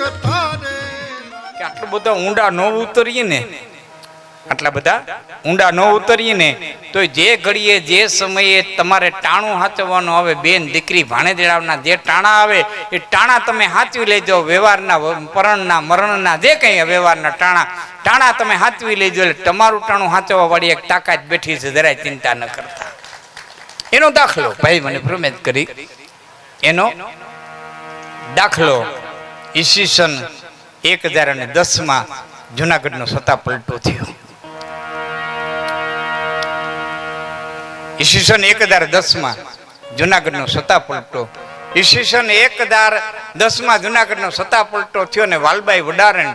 કે આટલું બધા ઊંડા ન ઉતરીએ ને, આટલા બધા ઊંડા ન ઉતરીએ ને તો જે ઘડીએ જે સમયે તમારે ટાણું હાચવવાનું આવે, બેન દીકરી ભાણેજડાના જે ટાણા આવે એ ટાણા તમે હાચવી લેજો. વ્યવહારના પરણના મરણના જે કંઈ વ્યવહારના ટાણા તમે હાચવી લેજો. એટલે તમારું ટાણું હાચવવા વાળી એક તાકાત બેઠી છે, જરાય ચિંતા ન કરતા. એનો દાખલો ભાઈ મને પ્રમેજ કરી, એનો દાખલો ઈસવીસન 1010 જુનાગઢનો સત્તા પલટો થયો. ઈસવીસન 1010 જુનાગઢનો સત્તા પલટો. ઈસવીસન 1010 જુનાગઢનો સત્તા પલટો થયો ને વાલબાઈ વડારણ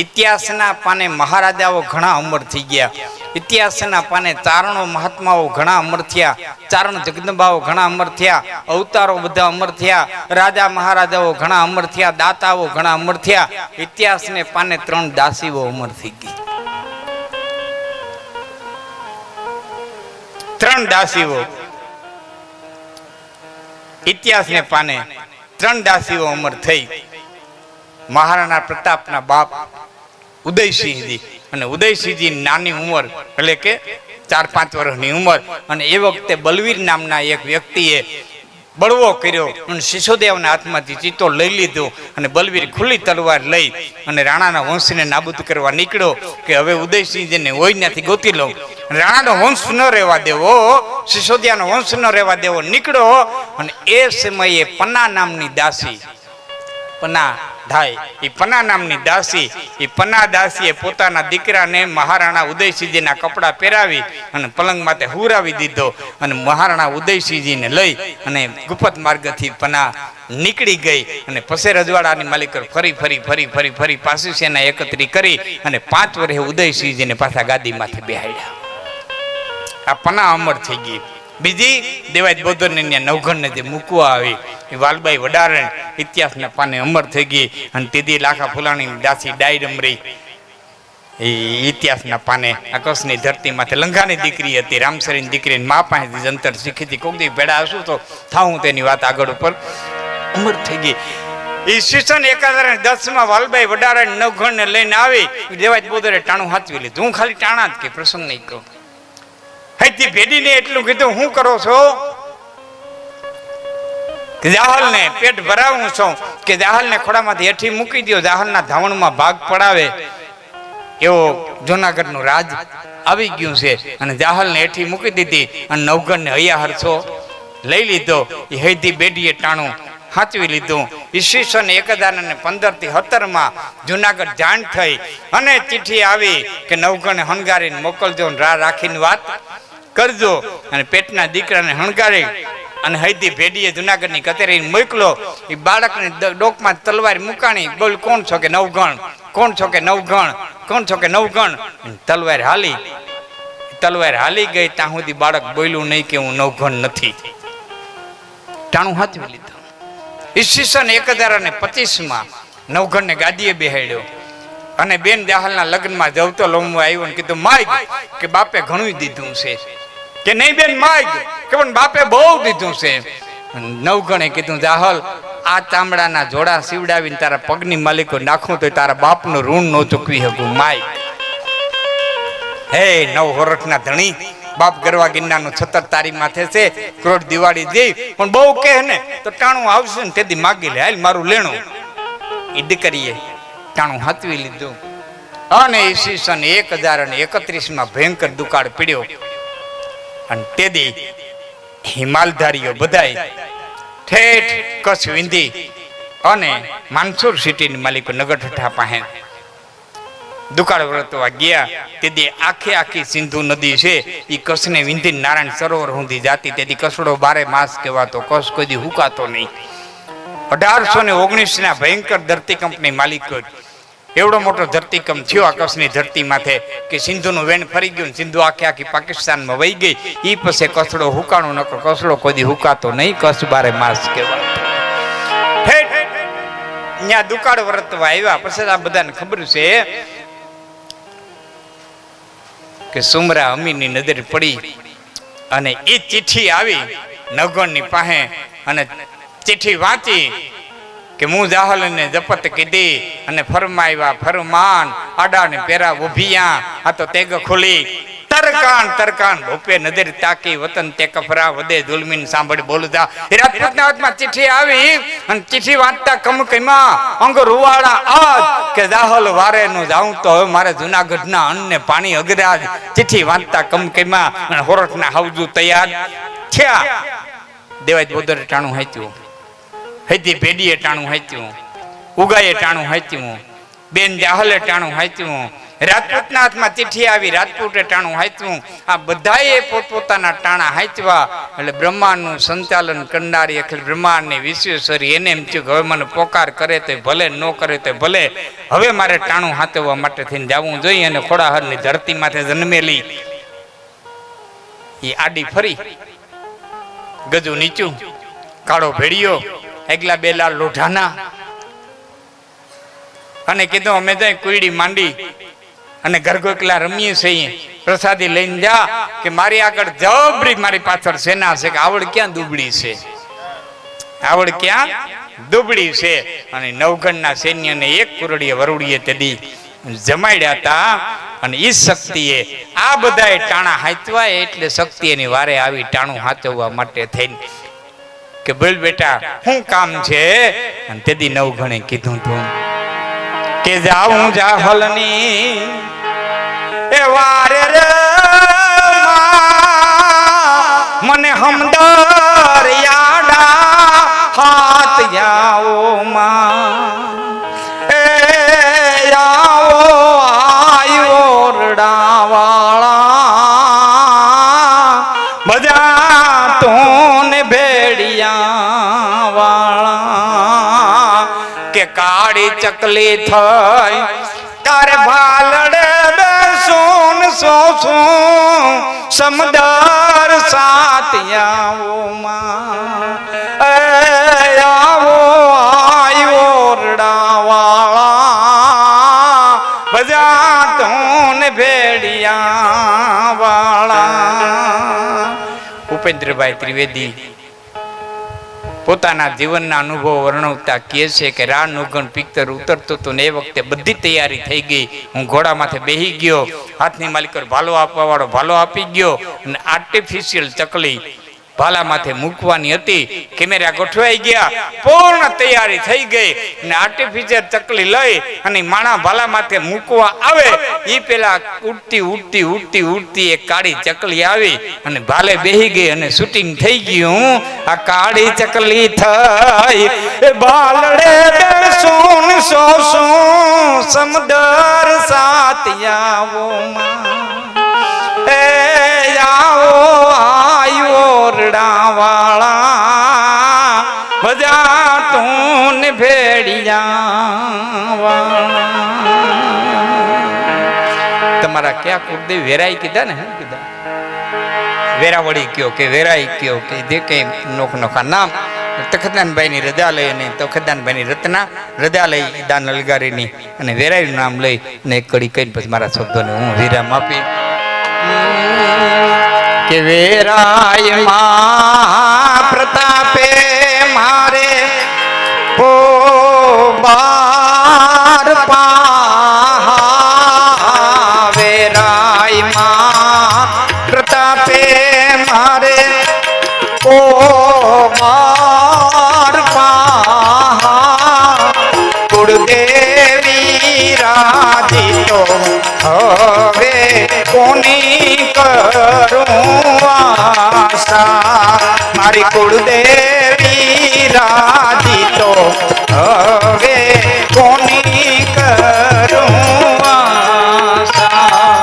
ઇતિહાસના પાને મહારાજાઓ ઘણા અમર થઈ ગયા. ઇતિહાસના પાને ચારણો મહાત્માઓ ઘણા અમર થયા. ચારણ જગદંબાઓ ઘણા અમર થયા. અવતારો બધા અમર થયા. રાજા મહારાજાઓ ઘણા અમર થયા. દાતાઓ ઘણા અમર થયા. ઇતિહાસને પાને 3 દાસીઓ અમર થઈ ગઈ. 3 દાસીઓ ઇતિહાસને પાને 3 દાસીઓ અમર થઈ. મહારાણા પ્રતાપના બાપ ઉદયસિંહજી, અને ઉદયસિંહજી નાની ઉંમર એટલે કે 4-5 વર્ષની ઉંમર, અને એ વખતે બલવીર નામના એક વ્યક્તિએ બળવો કર્યો અને શિશોદેવના હાથમાંથી ચિત્તો લઈ લીધો અને બલવીર ખુલ્લી તલવાર લઈ અને રાણાના વંશને નાબૂદ કરવા નીકળ્યો કે હવે ઉદયસિંહજીને હોય ત્યાંથી ગોતી લઉં. રાણાનો વંશ ન રહેવા દેવો, શિશોદિયાનો વંશ ન રહેવા દેવો નીકળ્યો. અને એ સમયે પન્ના નામની દાસી, પન્ના ધાય, એ પન્ના નામની દાસી, એ પન્ના દાસીએ પોતાના દીકરાને મહારાણા ઉદયસિંહજીના કપડાં પહેરાવી અને પલંગ માથે હુરાવી દીધો અને મહારાણા ઉદયસિંહજીને લઈ અને ગુપ્ત માર્ગથી પન્ના નીકળી ગઈ. અને પછી રજવાડાની માલિકો ફરી પાછી સેના એકત્રિત કરી અને 5 વર્ષે ઉદયસિંહજીને પાછા ગાદી માથે બેહાડ્યા. આ પન્ના અમર થઈ ગઈ. બીજી દેવાજ બોધરને નવઘણને જે મૂકવા આવી એ વાલબાઈ વડારણ ઇતિહાસના પાને અમર થઈ ગઈ. અને તેદી લાખા ફુલાણીની દાસી ડાઈ રમરી એ ઇતિહાસના પાને આકાશની ધરતી માથે લંઘાની દીકરી હતી, રામસરીની દીકરીની મા પાસેથી જંતર શીખી હતી. કોક દી ભેડા હશું તો થાવું તેની વાત આગળ ઉપર અમર થઈ ગઈ. ઈસવીસન 1010 વાલબાઈ વડારણ નવઘણને લઈને આવી. દેવાજ બોધરે ટાણું હાચવી લીધું. હું ખાલી ટાણા જ કે પ્રસંગ નહીં કહું. હૈથી ભેડીને એટલું કીધું, હું કરો છો કે જાહલને પેટ ભરાવું છું કે જાહલને ખોડામાંથી હેઠી મૂકી દો, જાહલના ધાવણમાં ભાગ પડાવે એવો જુનાગઢનું રાજ આવી ગયું છે. અને જાહલને હેઠી મૂકી દીધી અને નવઘણને હૈયા હરસો લઈ લીધો. એ હૈથી બેડીએ ટાણું સાચવી લીધું. ઈસવીસન 1015 થી 17 જુનાગઢ જાણ થઈ અને ચિઠ્ઠી આવી કે નવઘણને હણગારીને મોકલજો, રાહ રાખીને વાત કરજો. અને પેટના દીકરાને હણગારી અને હૈદી ભેડીએ જુનાગઢની કચેરીને મોકલો. એ બાળકને ડોકમાં તલવાર મુકાણી. બોલ, કોણ છો કે નવઘણ, કોણ છો કે નવઘણ, કોણ છો કે નવઘણ. તલવાર હાલી ગઈ. ત્યાં સુધી બાળક બોલ્યું નહીં કે હું નવઘણ નથી. ટાણું હાચવી લીધું. ઈસવીસન 1025 નવઘણને ગાદીએ બેહાડ્યો અને બેન જાહલના લગ્નમાં જવતો લોમવો આવ્યો ને કીધું, માગ કે બાપે ઘણું દીધું છે. કે નહીં બેન માગ કે પણ બાપે બહુ દીધું છે. નવઘણે કીધું, જાહલ આ ચામડાના જોડા સીવડાવીને તારા પગની માલિકો નાખું તો તારા બાપનું ઋણ ન ચૂકવી શકું. માગ હે 9 વર્ષના ધણી, બાપ ગરવા ગિરનારનું 76 તારીખ માથે છે. ક્રોધ દિવાળી જઈ પણ બહુ કહે ને તો ટાણું આવશે ને તેથી માગી લે, હાલ મારું લેણું. એ દીકરીએ ટાણું હાચવી લીધું. અને ઈસવીસન 1031 ભયંકર દુકાળ પીડ્યો. અને તેદી હિમાલધારીઓ બધાય ઠેઠ કચ્છ વિંધી અને માનસુર સિટીની માલિકો નગરઠઠા પાસે દુકાળ વર્તવા ગયા. તેથી આખી સિંધુ નદી છે એ કચ્છને વિંધી નારાયણ સરોવર સુધી જાતી. તેથી કચ્છડો 12 માસ કહેવાતો. કચ્છ કોઈ દી હુકાતો નહીં. 1819 ભયંકર ધરતીકંપની માલિકો એવડો મોટો ધરતીકંપ થયો આકાશની ધરતી માથે કે સિંધુનું વેણ ફરી ગયું. સિંધુ આખી પાકિસ્તાનમાં વહી ગઈ. એ પછી કચ્છડો હુકાણો નકો. કચ્છડો કોઈ દી હુકાતો નહીં. કચ્છ 12 માસ કહેવાતો. ત્યાં દુકાળ વર્તવા આવ્યા. પછી આ બધાને ખબર છે કે સુમરા અમીરની નજર પડી અને એ ચિઠ્ઠી આવી નવઘણની પાસે અને ચિઠ્ઠી વાંચી કે હું જાહલને જપત કીધી અને ફરમાવ્યા ફરમાન આડાને પેરા ઉભિયા આ તો તેગ ખુલી તરકાન ભૂપે નજર તાકી વતન તે કફરા વધે દુલમીન સાંભળી બોલતા રાજપૂતના હાથમાં ચિઠ્ઠી આવી અને ચિઠ્ઠી વાંચતા કમકઈમાં અંગ રૂવાડા આજ કે જાહલ વારે નું જાઉં તો હવે મારે જુનાગઢના અન્નને પાણી અગરાજ ચિઠ્ઠી વાંચતા કમકઈમાં અને હોરઠના હાવજુ તૈયાર થયા દેવાય બોદર ટાણું હાચ્યું હૈતી ભેડીએ ટાણું હાચ્યું ઉગાએ ટાણું હાચ્યું બેન જાહલે ટાણું હાચ્યું રાજપૂતના હાથમાં ચિઠ્ઠી આવી રાજપૂતે ટાણું હાચ્યું આ બધાએ પોતપોતાના ટાણા હાચવા એટલે બ્રહ્માંડનું સંચાલન કરનારી અખિલ બ્રહ્માંડની વિશ્વેશ્વરી એને એમ થયું કે હવે મને પોકાર કરે તો ભલે ન કરે તો ભલે હવે મારે ટાણું હાચવવા માટે થઈને જવું જોઈએ અને ખોડાહરની ધરતી માથે જન્મેલી એ આડી ફરી ગજુ નીચું કાળો ભેડિયો એકલા બેલા લોઢાના અને કીધું અમે જાય કુઈડી માંડી અને ઘરગોકલા રમીએ છીએ પ્રસાદી લઈને જા કે મારી આગળ જબરી મારી પાછળ સેના છે કે આવડ ક્યાં દુબળી છે આવડ ક્યાં દુબળી છે અને નવગણના સૈન્યને એક કુરડીએ વરુડીએ તેદી જમાડ્યા હતા અને ઈ શક્તિએ આ બધાએ ટાણા હાચવા એટલે શક્તિ એની વારે આવી ટાણું હાચવવા માટે થઈને કે બોલ બેટા શું કામ છે અને તેદી નવગણે કીધું તું કે જાઉં જાહલની એ વારે રે મને હમદર યાડા હાથ જાઓ માં એ આવો આયો રડાવાળા બધા તોને ભેડિયા વાળા કે કાળી ચકલી થઈ તારે ભાલડે બેસુન સોસું સમદર સાતિયાઓમાં એ આવો આયો રડાવાળા બધા તોને ભેડિયા વાળા ઉપેન્દ્રભાઈ ત્રિવેદી પોતાના જીવનના અનુભવ વર્ણવતા કહે છે કે રા નુગણ પિક્ચર ઉતરતું હતું ને એ વખતે બધી તૈયારી થઈ ગઈ હું ઘોડા માથે બેહી ગયો હાથની માલિક ભાલો આપવા વાળો ભાલો આપી ગયો અને આર્ટિફિશિયલ ચકલી ભાલા માથે મૂકવાની હતી કેમેરા ગોઠવાઈ ગયા પૂર્ણ તૈયારી થઈ ગઈ અને આર્ટિફિશિયલ ચકલી લઈ અને માણા ભાલા માથે મૂકવા આવે એ પેલા ઉડતી ઉડતી ઉડતી ઉડતી એક કાળી ચકલી આવી અને ભાલે બેહી ગઈ અને શૂટિંગ થઈ ગયું આ કાળી ચકલી થઈ એ ભાલડે બેસુન સોસું સમદર સાતિયાઓમાં એ આવો આયો રડાવાળા બધા તું ભેડિયા વાળા તમારા ક્યાં કુળદેવ વેરાઈ કીધા ને કીધા વેરાવળી કયો કે વેરાઈ કયો કે જે કઈ નોખ નોખા નામ તખતદાનભાઈ ની રજા લઈ અને તખતદાનભાઈ ની રત્ના રજા લઈ દાન અલગારીની અને વેરાઈનું નામ લઈ અને એક કડી કઈ પછી મારા શબ્દોને હું વિરામ આપી કે વેરાય માં પ્રતાપે મારે ઓ બાર પા વેરાય માં પ્રતાપે મારે ઓ બાર પા કુળદેવી રાજી તો હવે કોની કરું આશા મારી કુળદેવી રાજી તો હવે કોની કરું આશા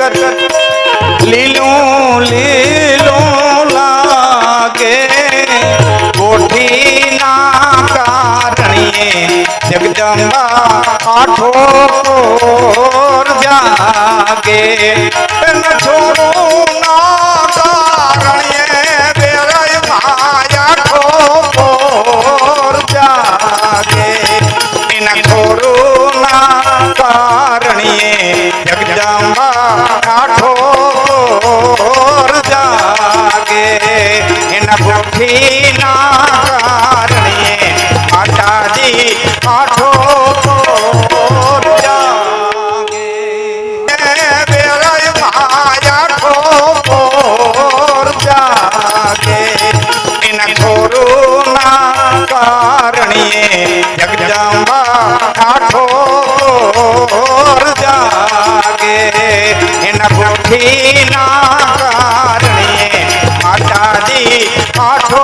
જગત લીલું લીલું લાગે કોઠીના કારણીએ જગદંબા આઠો જાગે છોડું ના કારણીએ બેરાય માયા ઠોર જાગે એના છોડું ના કારણીએ જગદંબા આઠો જાગે એના કોઠીના કારણીએ માતાજી આઠો જાગે બેરાય માયા ઠોર જાગે એના છોરુના કારણીએ જગદંબા આઠો જાગે એના કોઠીના કારણીએ માતાજી આઠો